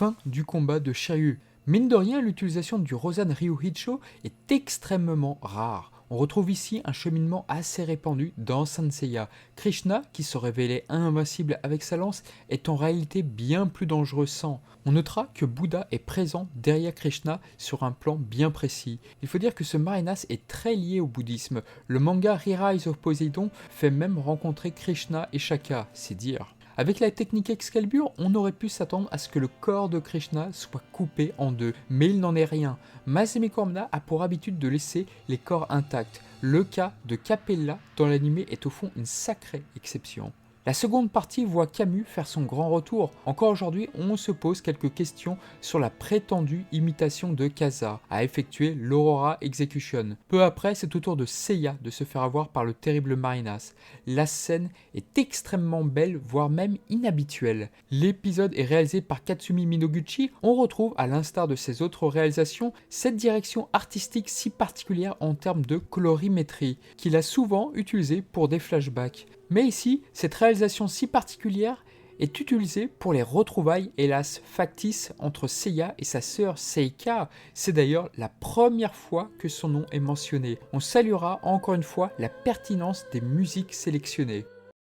Fin du combat de Shiryu. Mine de rien, l'utilisation du Rosan Ryuhicho est extrêmement rare. On retrouve ici un cheminement assez répandu dans Saint Seiya. Krishna, qui se révélait invincible avec sa lance, est en réalité bien plus dangereux sans. On notera que Bouddha est présent derrière Krishna sur un plan bien précis. Il faut dire que ce Marinas est très lié au bouddhisme. Le manga Re-Rise of Poseidon fait même rencontrer Krishna et Shaka, c'est dire. Avec la technique Excalibur, on aurait pu s'attendre à ce que le corps de Krishna soit coupé en deux, mais il n'en est rien. Masami Kurumada a pour habitude de laisser les corps intacts. Le cas de Capella dans l'anime est au fond une sacrée exception. La seconde partie voit Camus faire son grand retour. Encore aujourd'hui, on se pose quelques questions sur la prétendue imitation de Kasa à effectuer l'Aurora Execution. Peu après, c'est au tour de Seiya de se faire avoir par le terrible Marinas. La scène est extrêmement belle, voire même inhabituelle. L'épisode est réalisé par Katsumi Minoguchi. On retrouve, à l'instar de ses autres réalisations, cette direction artistique si particulière en termes de colorimétrie, qu'il a souvent utilisée pour des flashbacks. Mais ici, cette réalisation si particulière est utilisée pour les retrouvailles, hélas factices, entre Seiya et sa sœur Seika. C'est d'ailleurs la première fois que son nom est mentionné. On saluera encore une fois la pertinence des musiques sélectionnées.